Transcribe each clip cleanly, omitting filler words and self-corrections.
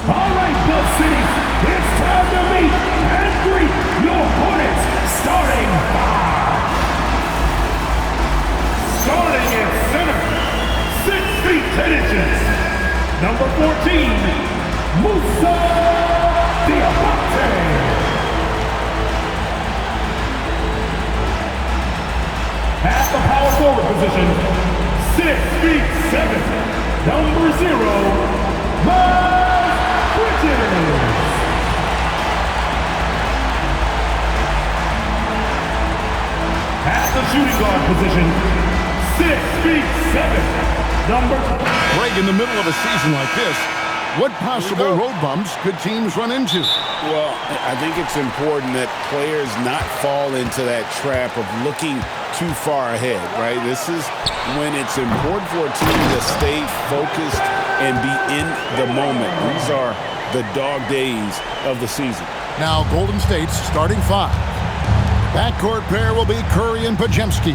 All right, Buzz City, it's time to meet and greet your Hornets starting five. Starting at center, 6 feet 10 inches, number 14, Musa Diabate. At the power forward position, 6 feet 7, number 0, Miles Bridges. At the shooting guard position, 6 feet 7, number... Greg, in the middle of a season like this, what possible road bumps could teams run into? Well, I think it's important that players not fall into that trap of looking too far ahead, right? This is when it's important for a team to stay focused and be in the moment. These are the dog days of the season. Now, Golden State's starting five. Backcourt pair will be Curry and Podziemski.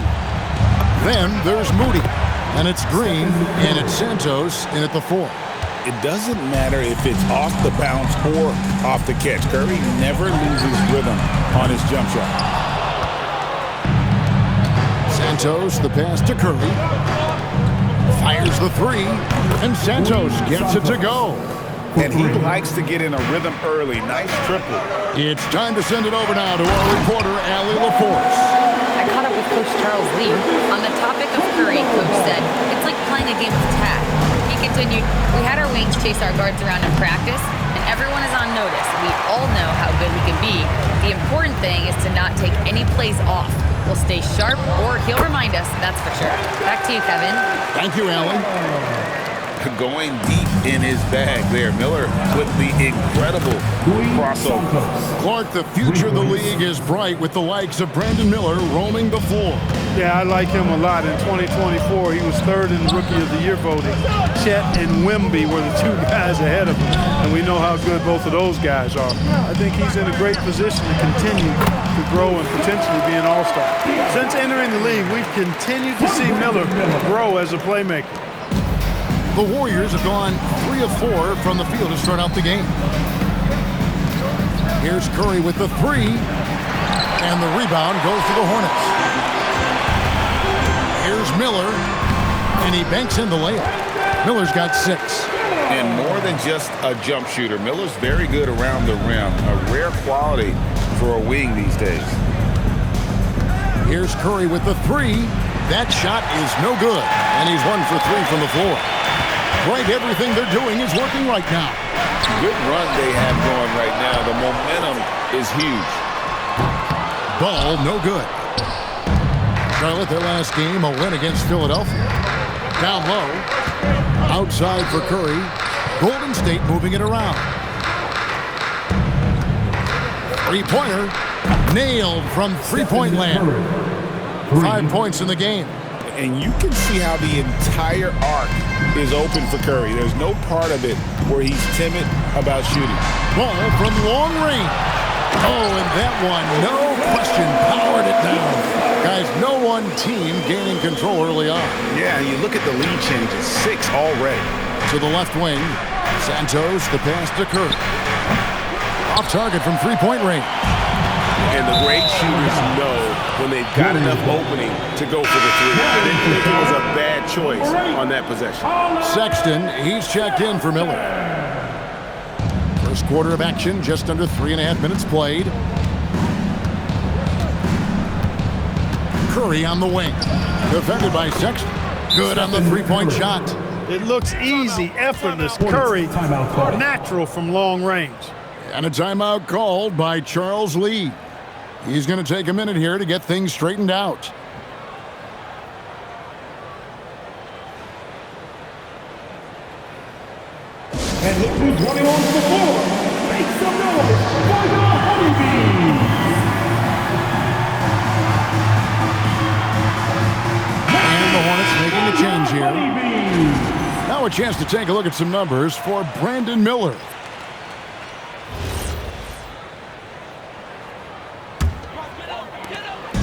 Then there's Moody, and it's Green, and it's Santos in at the 4. It doesn't matter if it's off the bounce or off the catch. Curry never loses rhythm on his jump shot. Santos, the pass to Curry. Fires the 3, and Santos gets it to go. And he likes to get in a rhythm early. Nice triple. It's time to send it over now to our reporter, Allie LaForce. I caught up with Coach Charles Lee. On the topic of Curry, Coach said, it's like playing a game of tag. He continued, we had our wings chase our guards around in practice, and everyone is on notice. We all know how good he can be. The important thing is to not take any plays off. We'll stay sharp, or he'll remind us, that's for sure. Back to you, Kevin. Thank you, Allie. Going deep in his bag there. Miller with the incredible crossover. Clark, the future of the league is bright with the likes of Brandon Miller roaming the floor. Yeah, I like him a lot. In 2024, he was third in the Rookie of the Year voting. Chet and Wemby were the 2 guys ahead of him, and we know how good both of those guys are. I think he's in a great position to continue to grow and potentially be an all-star. Since entering the league, we've continued to see Miller grow as a playmaker. The Warriors have gone 3 of 4 from the field to start out the game. Here's Curry with the 3, and the rebound goes to the Hornets. Here's Miller, and he banks in the layup. Miller's got 6. And more than just a jump shooter, Miller's very good around the rim. A rare quality for a wing these days. Here's Curry with the 3. That shot is no good, and he's 1 for 3 from the floor. Greg, everything they're doing is working right now. Good run they have going right now. The momentum is huge. Ball, no good. Charlotte, their last game, a win against Philadelphia. Down low. Outside for Curry. Golden State moving it around. 3-pointer. Nailed from three-point land. 5 points in the game. And you can see how the entire arc is open for Curry. There's no part of it where he's timid about shooting. Ball from long range. Oh, and that one, no question, powered it down. Guys, no one team gaining control early on. Yeah, you look at the lead changes, 6 already. To the left wing, Santos, the pass to Curry. Off target from three-point range. And the great shooters know when they've got enough opening to go for the 3. I didn't think it was a bad choice on that possession. Sexton, he's checked in for Miller. First quarter of action, just under 3.5 minutes played. Curry on the wing. Defended by Sexton. Good on the three-point shot. It looks easy, effortless. Curry, natural from long range. And a timeout called by Charles Lee. He's going to take a minute here to get things straightened out. And look who's running onto the floor. Make some noise for the Honeybees. And the Hornets making a change here. Now a chance to take a look at some numbers for Brandon Miller.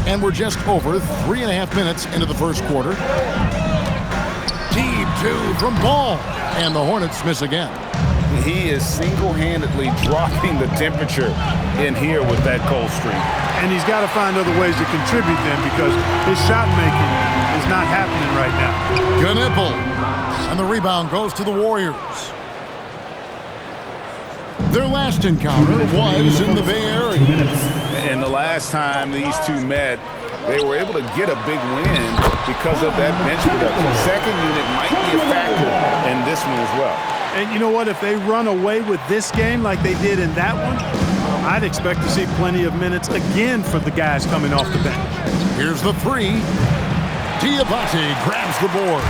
And we're just over 3.5 minutes into the first quarter. Deep 2 from Ball. And the Hornets miss again. he is single-handedly dropping the temperature in here with that cold streak. And he's got to find other ways to contribute then, because his shot making is not happening right now. Knipple. And the rebound goes to the Warriors. Their last encounter was in the Bay Area. And the last time these two met, they were able to get a big win because of that bench production. Second unit might be a factor in this one as well. And you know what? If they run away with this game like they did in that one, I'd expect to see plenty of minutes again for the guys coming off the bench. Here's the three. Diabate grabs the board.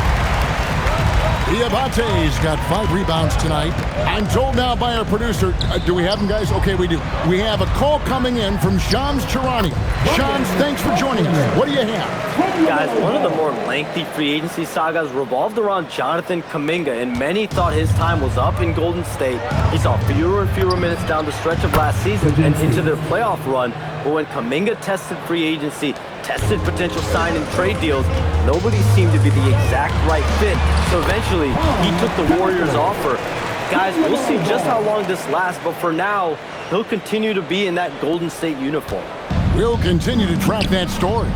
Diabate's got 5 rebounds tonight. I'm told now by our producer, do we have him, guys? Okay, we do. We have a call coming in from Shams Charania. Shams, thanks for joining us. What do you have? Guys, one of the more lengthy free agency sagas revolved around Jonathan Kuminga, and many thought his time was up in Golden State. He saw fewer and fewer minutes down the stretch of last season and into their playoff run. But when Kuminga tested free agency, tested potential sign and trade deals, nobody seemed to be the exact right fit. So eventually, he took the Warriors' offer. Guys, we'll see just how long this lasts, but for now, he'll continue to be in that Golden State uniform. We'll continue to track that story.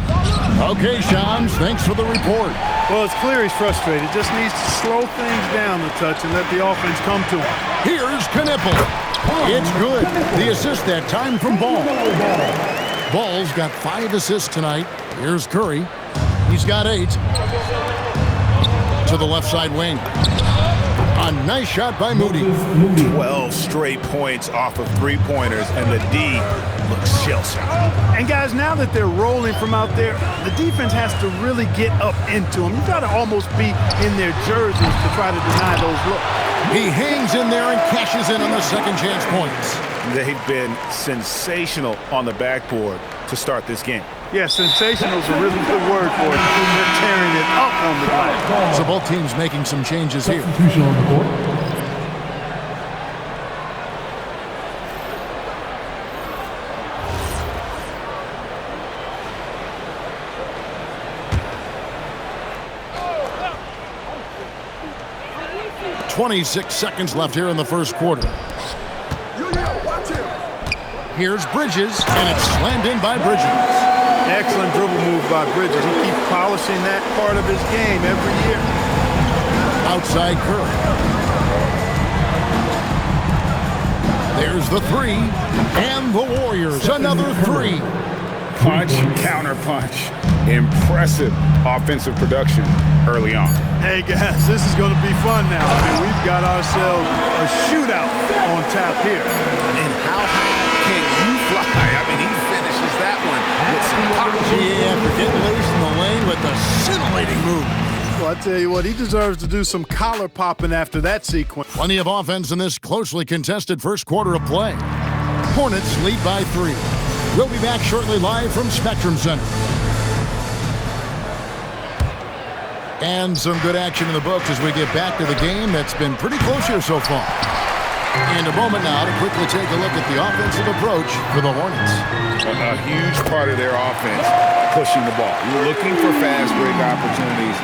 Okay, Shams, thanks for the report. Well, it's clear he's frustrated. Just needs to slow things down a touch and let the offense come to him. Here's Knipple. It's good. The assist that time from Ball. Ball's got 5 assists tonight. Here's Curry. He's got 8. To the left side wing. A nice shot by Moody. 12 straight points off of three-pointers, and the D looks shell-shocked. And guys, now that they're rolling from out there, the defense has to really get up into them. You've got to almost be in their jerseys to try to deny those looks. He hangs in there and cashes in on the second chance points. They've been sensational on the backboard to start this game. Yeah, sensational is a really good word for it. They're tearing it up on the glass. So both teams making some changes here. Substitution on the court. .26 seconds left here in the first quarter. Here's Bridges, and it's slammed in by Bridges. Excellent dribble move by Bridges. He keeps polishing that part of his game every year. Outside Curry. There's the 3, and the Warriors, another 3. Punch, counter punch. Impressive offensive production early on. Hey guys, this is going to be fun now. I mean, we've got ourselves a shootout on tap here. And how high can you fly? I mean, he finishes that one with some pop. Yeah, for getting loose in the lane with the scintillating move. Well, I tell you what, he deserves to do some collar popping after that sequence. Plenty of offense in this closely contested first quarter of play. Hornets lead by 3. We'll be back shortly live from Spectrum Center. And some good action in the books as we get back to the game that's been pretty close here so far. And a moment now to quickly take a look at the offensive approach for the Hornets. A huge part of their offense, pushing the ball. Looking for fast break opportunities,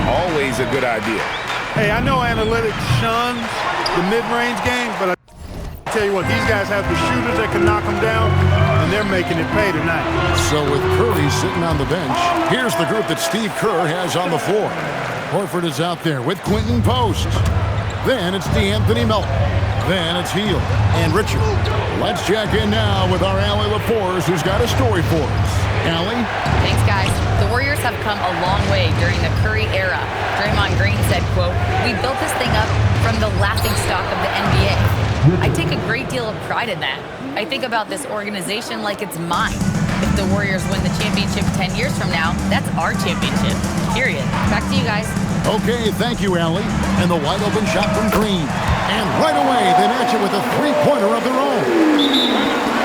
always a good idea. Hey, I know analytics shuns the mid-range game, but I tell you what, these guys have the shooters that can knock them down, and they're making it pay tonight. So with Curry sitting on the bench, here's the group that Steve Kerr has on the floor. Horford is out there with Quentin Post. Then it's DeAnthony Melton. Then it's Hield and Richard. Let's check in now with our Allie LaForce, who's got a story for us. Allie? Thanks, guys. The Warriors have come a long way during the Curry era. Draymond Green said, quote, "We built this thing up from the laughingstock of the NBA. I take a great deal of pride in that. I think about this organization like it's mine. If the Warriors win the championship 10 years from now, that's our championship. Period." Back to you guys. Okay, thank you, Allie. And the wide open shot from Green. And right away, they match it with a three-pointer of their own.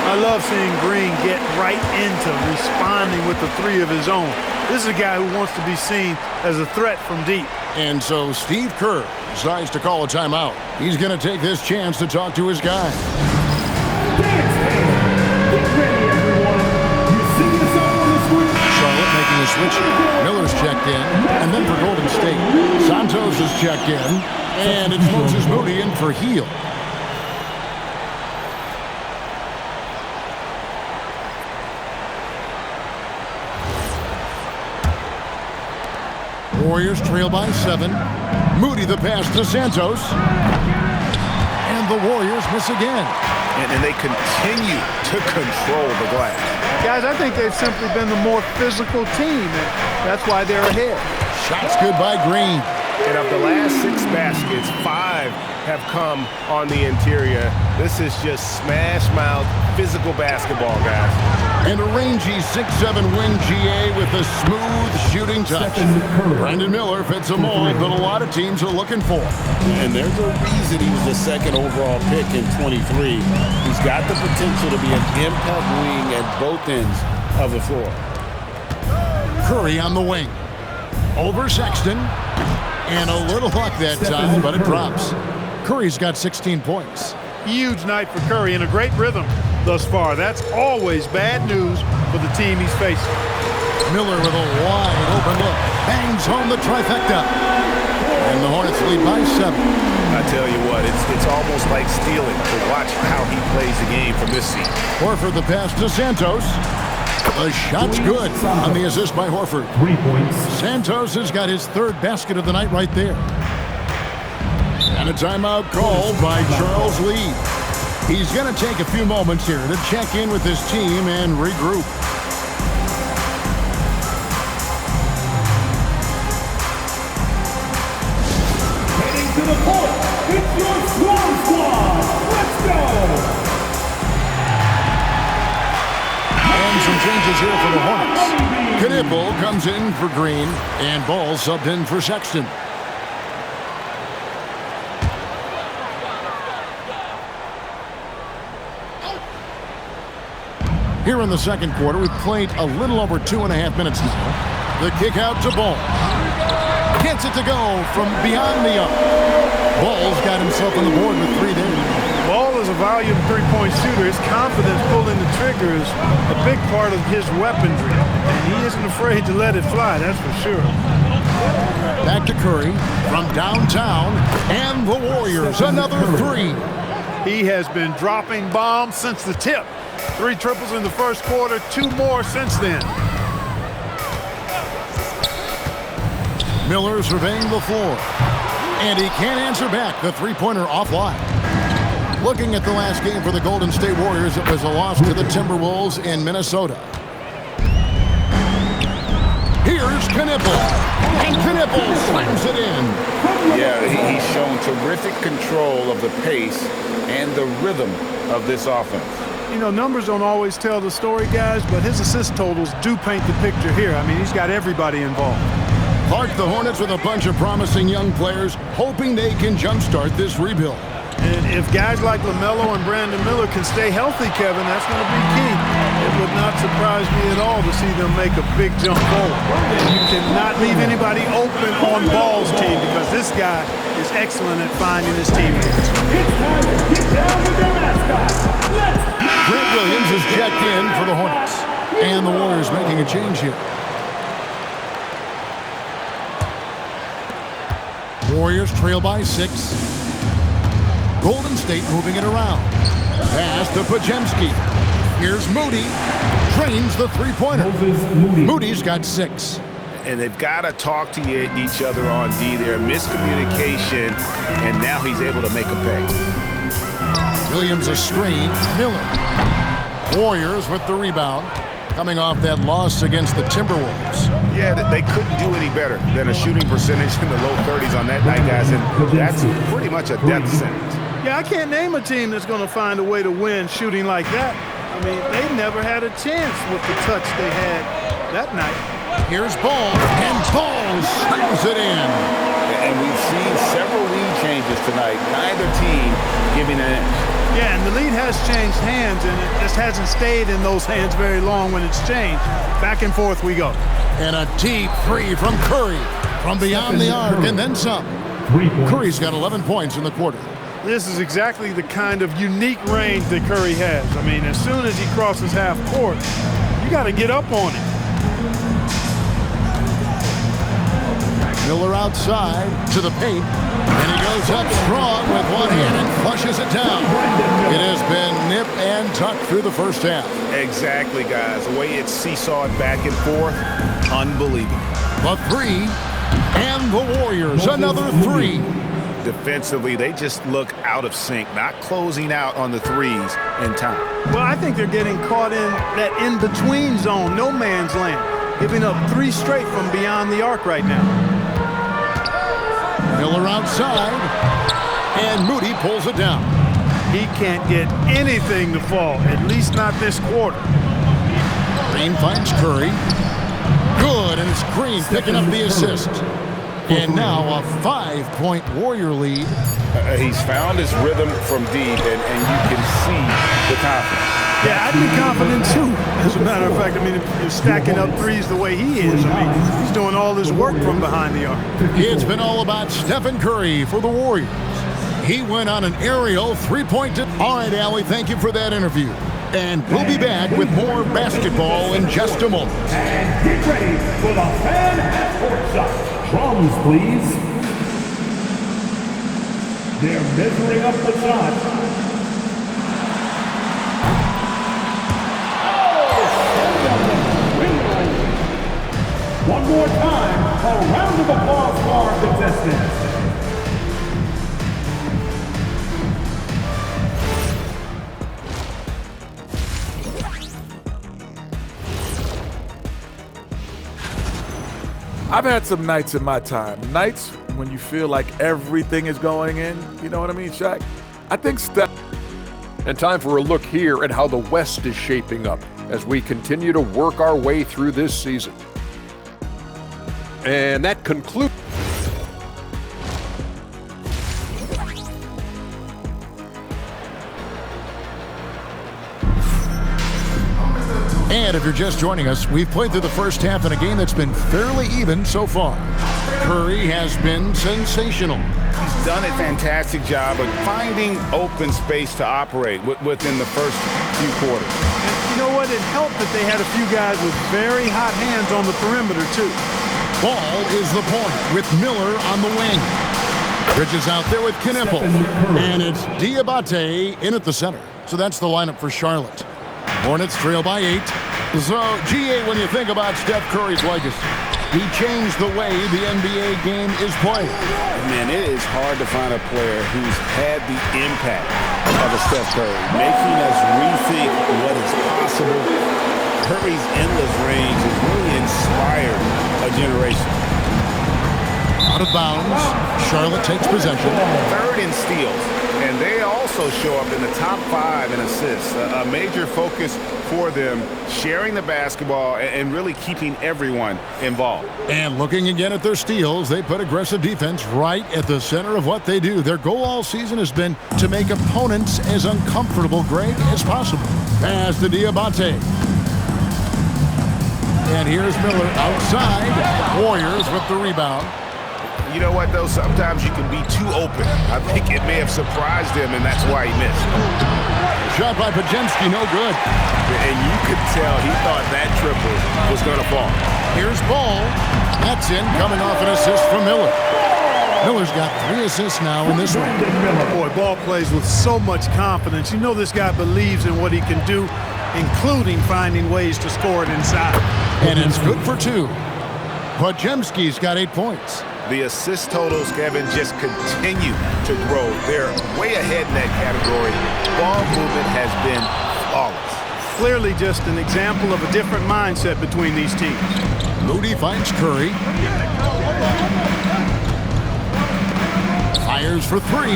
I love seeing Green get right into responding with the 3 of his own. This is a guy who wants to be seen as a threat from deep. And so Steve Kerr decides to call a timeout. He's going to take this chance to talk to his guy. Charlotte making a switch. Miller's checked in. And then for Golden State, Santos is checked in. And it's Moses Moody in for Hield. Warriors trail by 7. Moody the pass to Santos. And the Warriors miss again. And they continue to control the glass. Guys, I think they've simply been the more physical team, and that's why they're ahead. Shots good by Green. And of the last 6 baskets, 5 have come on the interior. This is just smash-mouth physical basketball, guys. And a rangy 6'7" wing GA with a smooth shooting touch. Brandon Miller fits a mold that a lot of teams are looking for. And there's a reason he was the 2nd overall pick in 23. He's got the potential to be an impact wing at both ends of the floor. Curry on the wing. Over Sexton. And a little luck that time, but it drops. Curry's got 16 points. Huge night for Curry and a great rhythm thus far. That's always bad news for the team he's facing. Miller with a wide open look. Bangs home the trifecta. And the Hornets lead by 7. I tell you what, it's almost like stealing to watch how he plays the game from this seat. Horford the pass to Santos. The shot's good on the assist by Horford. 3 points. Santos has got his 3rd basket of the night right there. And a timeout called by Charles Lee. He's going to take a few moments here to check in with his team and regroup. Heading to the court, it's your Swarm Squad. Let's go! And some changes here for the Hornets. Knipple comes in for Green, and Ball subbed in for Sexton. Here in the second quarter, we've played a little over 2.5 minutes now. The kick out to Ball. Gets it to go from beyond the arc. Ball's got himself on the board with 3 there. Ball is a valued three-point shooter. His confidence pulling the trigger is a big part of his weaponry. And he isn't afraid to let it fly, that's for sure. Back to Curry from downtown. And the Warriors, another 3. He has been dropping bombs since the tip. 3 triples in the first quarter, 2 more since then. Miller surveying the floor. And he can't answer back. The three-pointer offline. Looking at the last game for the Golden State Warriors, it was a loss to the Timberwolves in Minnesota. Here's Knipple. And Knipple slams it in. Yeah, he's shown terrific control of the pace and the rhythm of this offense. You know, numbers don't always tell the story, guys, but his assist totals do paint the picture here. I mean, he's got everybody involved. Clark, the Hornets with a bunch of promising young players, hoping they can jumpstart this rebuild. And if guys like LaMelo and Brandon Miller can stay healthy, Kevin, that's going to be key. It would not surprise me at all to see them make a big jump forward. And you cannot leave anybody open on Ball's team because this guy is excellent at finding his teammates. It's time to get down with their mascot. Let's Grant Williams is checked in for the Hornets. And the Warriors making a change here. Warriors trail by 6. Golden State moving it around. Pass to Podziemski. Here's Moody. Trains the three-pointer. Moody's got 6. And they've got to talk to each other on D there. Miscommunication, and now he's able to make a pay. Williams a screen. Miller. Warriors with the rebound. Coming off that loss against the Timberwolves. Yeah, they couldn't do any better than a shooting percentage in the low 30s on that night, guys, and that's pretty much a death sentence. Yeah, I can't name a team that's going to find a way to win shooting like that. I mean, they never had a chance with the touch they had that night. Here's Ball, and Ball slams it in. And we've seen several lead changes tonight. Neither team giving an inch. Yeah, and the lead has changed hands, and it just hasn't stayed in those hands very long when it's changed. Back and forth we go. And a deep three from Curry from beyond the arc, and then some. Curry's got 11 points in the quarter. This is exactly the kind of unique range that Curry has. I mean, as soon as he crosses half court, you got to get up on him. Miller outside to the paint, and he goes up strong with one hand and flushes it down. It has been nip and tuck through the first half. Exactly, guys. The way it's seesawed back and forth, unbelievable. The three, And the Warriors, another three. Defensively, they just look out of sync, not closing out on the threes in time. Well, I think they're getting caught in that in-between zone, no man's land, giving up 3 straight from beyond the arc right now. Miller outside, and Moody pulls it down. He can't get anything to fall, at least not this quarter. Green finds Curry. Good, and it's Green picking up the assist. And now a 5-point Warrior lead. He's found his rhythm from deep, and you can see the confidence. Yeah, I'd be confident too. As a matter of fact, I mean, if you're stacking up threes the way he is, I mean, he's doing all this work from behind the arc. It's been all about Stephen Curry for the Warriors. He went on an aerial 3-point. All right, Allie, thank you for that interview. And we'll be back with more basketball in just a moment. And get ready for the fan at courtside. Drums, please. They're measuring up the shot. One more time, a round of applause for our contestants. I've had some nights in my time. Nights when you feel like everything is going in. You know what I mean, Shaq? I think Steph. And time for a look here at how the West is shaping up as we continue to work our way through this season. And that concludes. And if you're just joining us, we've played through the first half in a game that's been fairly even so far. Curry has been sensational. He's done a fantastic job of finding open space to operate within the first few quarters. And you know what? It helped that they had a few guys with very hot hands on the perimeter, too. Ball is the point with Miller on the wing. Bridges out there with Knipple. And it's Diabate in at the center. So that's the lineup for Charlotte. Hornets trail by 8. So, GA, when you think about Steph Curry's legacy, he changed the way the NBA game is played. Man, it is hard to find a player who's had the impact of a Steph Curry, making us rethink what is possible. Curry's endless range has really inspired a generation. Out of bounds, Charlotte takes possession. 3rd in steals, and they also show up in the top 5 in assists. A major focus for them, sharing the basketball and really keeping everyone involved. And looking again at their steals, they put aggressive defense right at the center of what they do. Their goal all season has been to make opponents as uncomfortable, Greg, as possible. Pass to Diabate. And here's Miller outside. Warriors with the rebound. You know what, though? Sometimes you can be too open. I think it may have surprised him, and that's why he missed. Shot by Podziemski, no good. And you could tell he thought that triple was going to fall. Here's Ball. That's in, coming off an assist from Miller. Miller's got 3 assists now in this one. Boy, Ball plays with so much confidence. You know this guy believes in what he can do, including finding ways to score it inside. And it's good for 2. Podziemski's got 8 points. The assist totals, Kevin, just continue to grow. They're way ahead in that category. Ball movement has been flawless. Clearly just an example of a different mindset between these teams. Moody finds Curry. Fires for 3.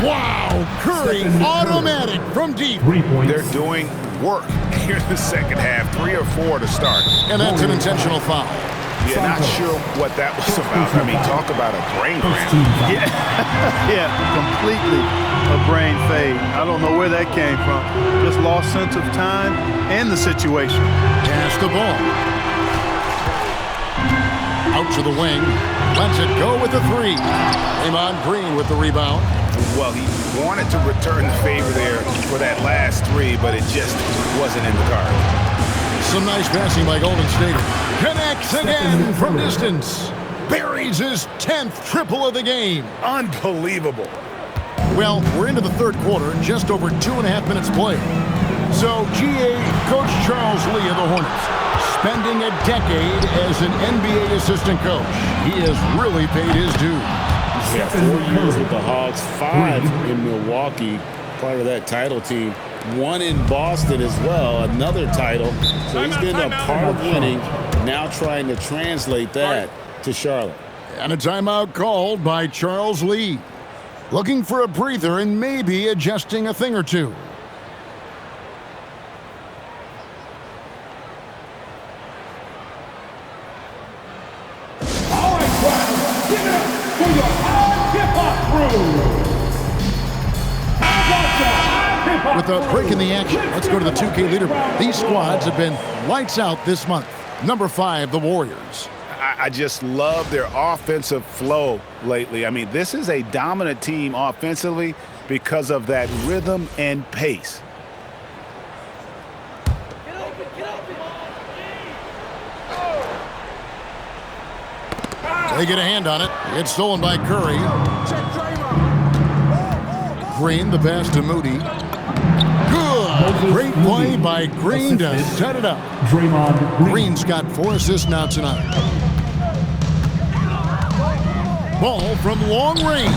Wow! Curry, automatic from deep. They're doing work here in the second half. 3 or 4 to start. And that's an intentional foul. Yeah, not sure what that was about. I mean, talk about a brain cramp. Yeah, completely a brain fade. I don't know where that came from. Just lost sense of time and the situation. Pass the ball. Out to the wing. Lets it go with the 3. Draymond Green with the rebound. Well, he wanted to return the favor there for that last 3, but it just wasn't in the cards. Some nice passing by Golden State. Connects again from distance. Buries his 10th triple of the game. Unbelievable. Well, we're into the 3rd quarter, just over 2.5 minutes played. So, GA, Coach Charles Lee of the Hornets, spending a decade as an NBA assistant coach, he has really paid his dues. Yeah, 4 years with the Hawks, 5 in Milwaukee, part of that title team. 1 in Boston as well, another title. So he's been a part of winning, now trying to translate that to Charlotte. And a timeout called by Charles Lee. Looking for a breather and maybe adjusting a thing or two. All right, guys, give it up for your hip-hop crew. With a break in the action, let's go to the 2K leaderboard. These squads have been lights out this month. Number 5, the Warriors. I just love their offensive flow lately. I mean, this is a dominant team offensively because of that rhythm and pace. They get a hand on it. It's stolen by Curry. Green, the pass to Moody. Good. Great play by Green to set it up. Green's got 4 assists now tonight. Ball from long range.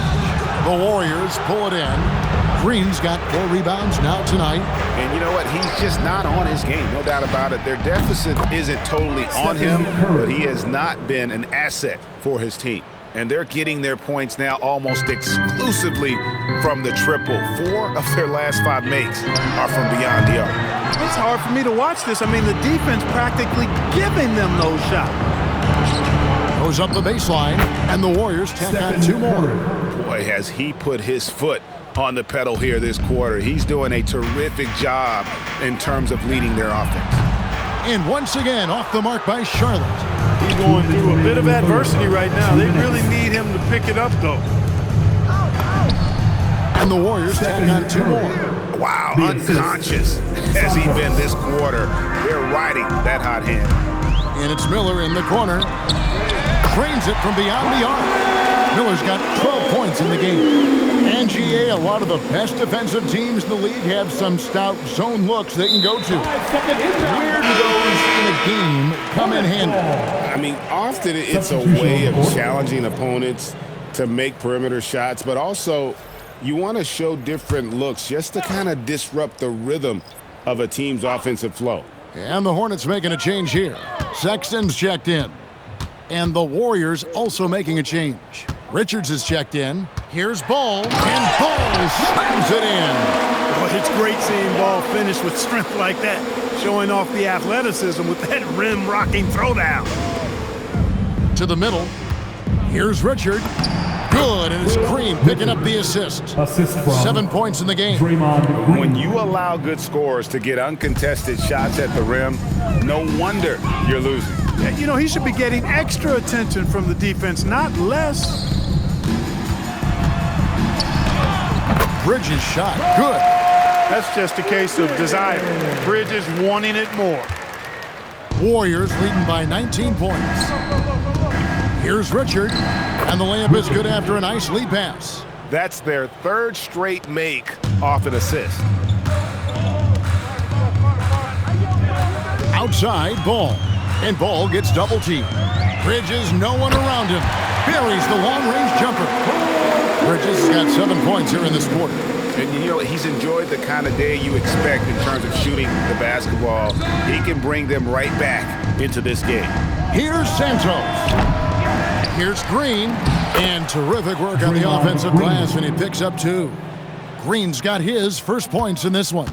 The Warriors pull it in. Green's got 4 rebounds now tonight. And you know what? He's just not on his game, no doubt about it. Their deficit isn't totally on him, but he has not been an asset for his team. And they're getting their points now almost exclusively from the triple. 4 of their last 5 makes are from beyond the arc. It's hard for me to watch this. I mean, the defense practically giving them those shots. Goes up the baseline, and the Warriors tack on 2 more. Boy, has he put his foot on the pedal here this quarter. He's doing a terrific job in terms of leading their offense. And once again, off the mark by Charlotte. He's going through a bit of adversity right now. They really need him to pick it up, though. And the Warriors tack on 2 more. Wow, unconscious has he been this quarter. They're riding that hot hand. And it's Miller in the corner. Drains it from beyond the arc. Miller's got 12 points in the game. And GA, a lot of the best defensive teams in the league have some stout zone looks they can go to. Where do those in a game come in handy? I mean, often it's a way of challenging opponents to make perimeter shots, but also you want to show different looks just to kind of disrupt the rhythm of a team's offensive flow. And the Hornets making a change here. Sexton's checked in. And the Warriors also making a change. Richards is checked in. Here's Ball, and Ball slams it in. Well, it's great seeing Ball finish with strength like that, showing off the athleticism with that rim-rocking throwdown. To the middle. Here's Richard. Good, and it's Green picking up the assist. 7 points in the game. When you allow good scorers to get uncontested shots at the rim, no wonder you're losing. You know, he should be getting extra attention from the defense, not less. Bridges shot. Good. That's just a case of desire. Bridges wanting it more. Warriors leading by 19 points. Here's Richard, and the layup is good after a nice lead pass. That's their 3rd straight make off an assist. Outside, Ball. And Ball gets double-teamed. Bridges, no one around him. Buries the long-range jumper. Bridges has got 7 points here in this quarter. And you know, he's enjoyed the kind of day you expect in terms of shooting the basketball. He can bring them right back into this game. Here's Santos. Here's Green. And terrific work on the offensive glass, and he picks up 2. Green's got his first points in this one.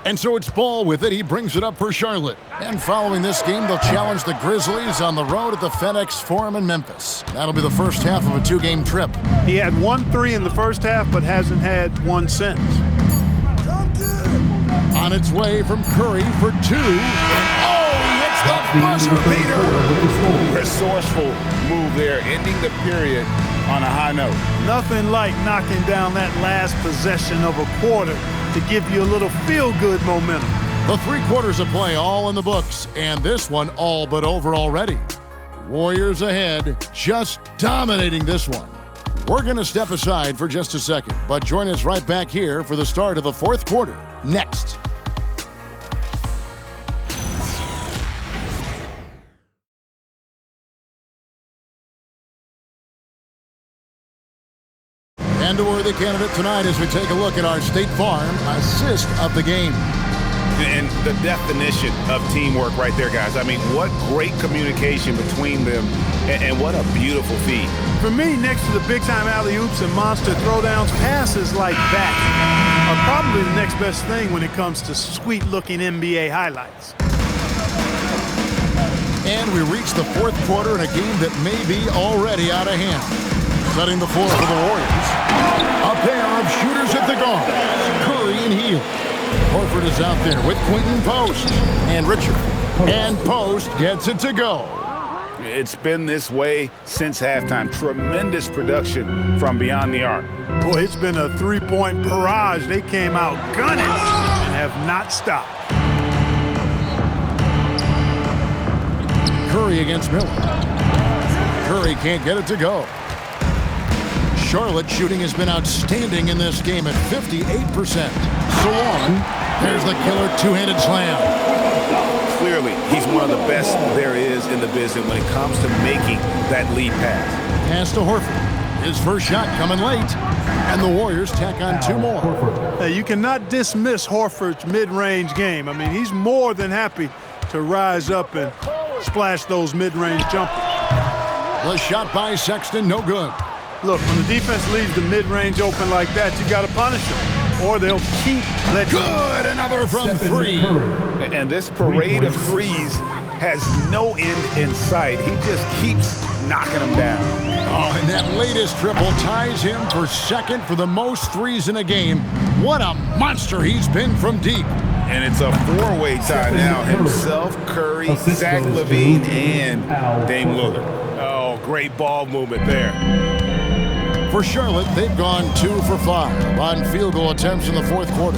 And so it's Ball with it. He brings it up for Charlotte. And following this game, they'll challenge the Grizzlies on the road at the FedEx Forum in Memphis. That'll be the first half of a 2-game trip. He had 1 3 in the first half, but hasn't had 1 since. On its way from Curry for 2. Oh, he hits the buzzer beater. Resourceful move there, ending the period on a high note. Nothing like knocking down that last possession of a quarter to give you a little feel-good momentum. The 3 quarters of play all in the books, and this one all but over already. Warriors ahead, just dominating this one. We're going to step aside for just a second, but join us right back here for the start of the 4th quarter, next. Win-the-worthy candidate tonight as we take a look at our State Farm assist of the game. And the definition of teamwork right there, guys. I mean, what great communication between them, and what a beautiful feed. For me, next to the big-time alley-oops and monster throwdowns, passes like that are probably the next best thing when it comes to sweet-looking NBA highlights. And we reach the fourth quarter in a game that may be already out of hand. Setting the floor for the Warriors. A pair of shooters at the guard. Curry and Hield. Horford is out there with Quentin Post and Richard. And Post gets it to go. It's been this way since halftime. Tremendous production from beyond the arc. Boy, it's been a three-point barrage. They came out gunning and have not stopped. Curry against Miller. Curry can't get it to go. Charlotte shooting has been outstanding in this game at 58%. Sawan, there's the killer two-handed slam. Clearly, he's one of the best there is in the business when it comes to making that lead pass. Pass to Horford. His first shot coming late. And the Warriors tack on two more. Hey, you cannot dismiss Horford's mid-range game. I mean, he's more than happy to rise up and splash those mid-range jumpers. The shot by Sexton, no good. Look, when the defense leaves the mid-range open like that, you got to punish them, or they'll keep letting. Good, another from three. And this parade of threes has no end in sight. He just keeps knocking them down. Oh, and that latest triple ties him for second for the most threes in a game. What a monster he's been from deep. And it's a four-way tie now. Himself, Curry, Zach LaVine, and Dame Lillard. Oh, great ball movement there. For Charlotte, they've gone 2 for 5 on field goal attempts in the fourth quarter.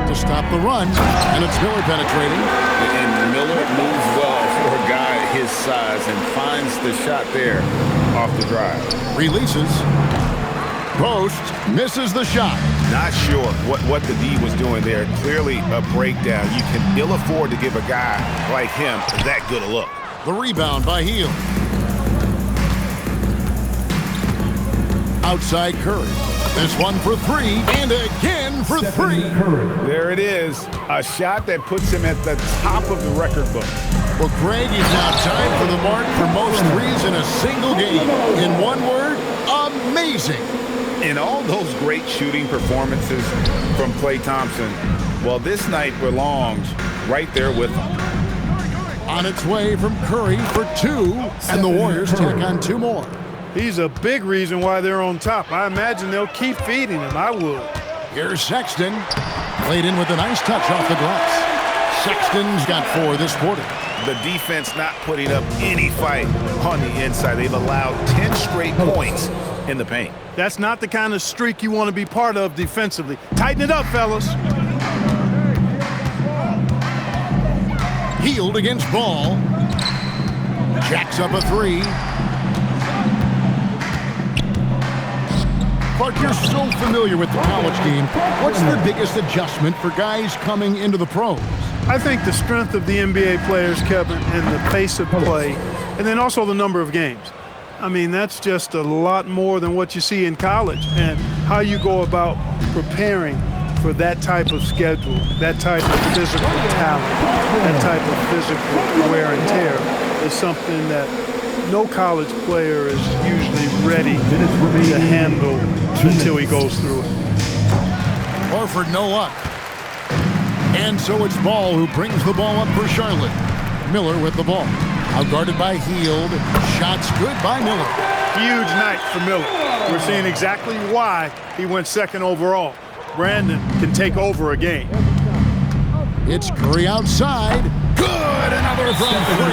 To stop the run, and it's Miller penetrating. And Miller moves well for a guy his size and finds the shot there off the drive. Releases. Post misses the shot. Not sure what the D was doing there. Clearly a breakdown. You can ill afford to give a guy like him that good a look. The rebound by Hield. Outside Curry. This one for three, and again for three. There it is. A shot that puts him at the top of the record book. Well, Greg is now tied for the mark for most threes in a single game. In one word, amazing. In all those great shooting performances from Klay Thompson, well, this night belongs right there with him. On its way from Curry for 2, and the Warriors tack on 2 more. He's a big reason why they're on top. I imagine they'll keep feeding him. I would. Here's Sexton. Played in with a nice touch off the glass. Sexton's got 4 this quarter. The defense not putting up any fight on the inside. They've allowed 10 straight points in the paint. That's not the kind of streak you want to be part of defensively. Tighten it up, fellas. Hield against Ball. Jacks up a 3. Clark, you're so familiar with the college game. What's the biggest adjustment for guys coming into the pros? I think the strength of the NBA players, Kevin, and the pace of play, and then also the number of games. I mean, that's just a lot more than what you see in college, and how you go about preparing for that type of schedule, that type of physical talent, that type of physical wear and tear is something that no college player is usually ready to handle until he goes through it. Horford, no luck. And so it's Ball who brings the ball up for Charlotte. Miller with the ball. Outguarded by Hield. Shots good by Miller. Huge night for Miller. We're seeing exactly why he went second overall. Brandon can take over a game. It's Curry outside. Good! Another from 3.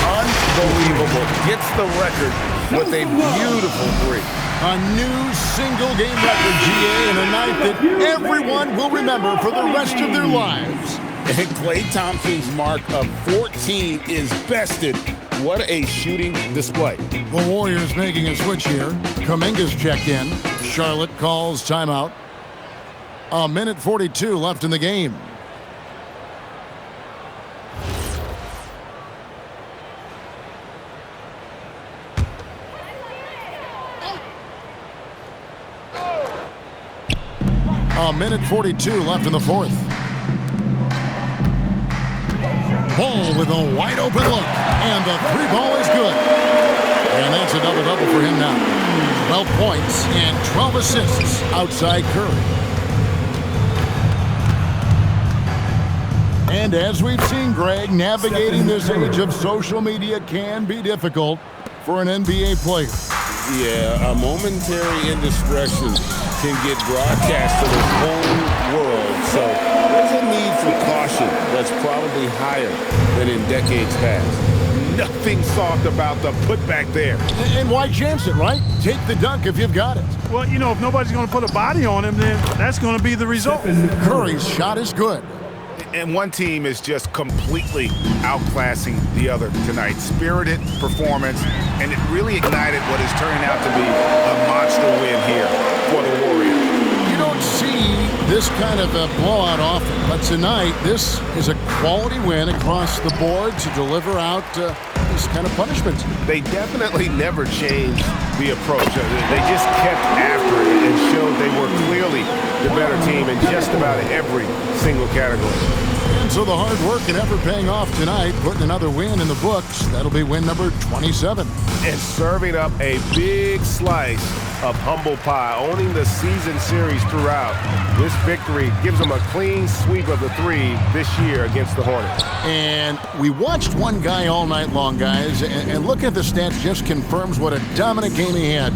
Unbelievable. Gets the record with a beautiful 3. A new single-game record, GA, in a night that everyone will remember for the rest of their lives. And Klay Thompson's mark of 14 is bested. What a shooting display. The Warriors making a switch here. Kuminga's checked in. Charlotte calls timeout. 1:42 left in the game. 1:42 left in the fourth. Ball with a wide open look, and the three ball is good. And that's a double-double for him now. 12 points and 12 assists outside Curry. And as we've seen, Greg, navigating this age of social media can be difficult for an NBA player. Yeah, a momentary indiscretion can get broadcast to the whole world. So there's a need for caution that's probably higher than in decades past. Nothing soft about the putback there. And why chance it, right? Take the dunk if you've got it. Well, you know, if nobody's going to put a body on him, then that's going to be the result. Curry's shot is good. And one team is just completely outclassing the other tonight. Spirited performance, and it really ignited what is turning out to be a monster win here for the Warriors. You don't see this kind of a blowout often, but tonight this is a quality win across the board to deliver out this kind of punishment. They definitely never changed the approach. They just kept after it and showed they were clearly the better team in just about every single category. And so the hard work and effort paying off tonight, putting another win in the books. That'll be win number 27. And serving up a big slice of humble pie, owning the season series throughout. This victory gives them a clean sweep of the three this year against the Hornets. And we watched one guy all night long, guys, and looking at the stats just confirms what a dominant game he had.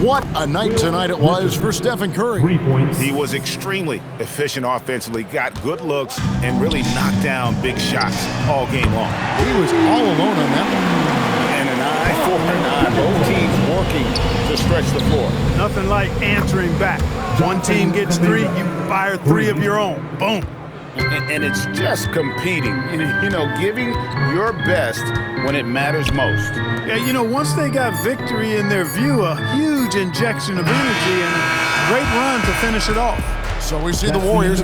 What a night tonight it was for Stephen Curry. 3 points. He was extremely efficient offensively, got good looks, and really knocked down big shots all game long. He was all alone on that one. And an eye for an eye. Both teams working to stretch the floor. Nothing like answering back. One team gets three, you fire three of your own. Boom. And it's just competing, you know, giving your best when it matters most. Yeah, you know, once they got victory in their view, a huge injection of energy and a great run to finish it off. So we see the Warriors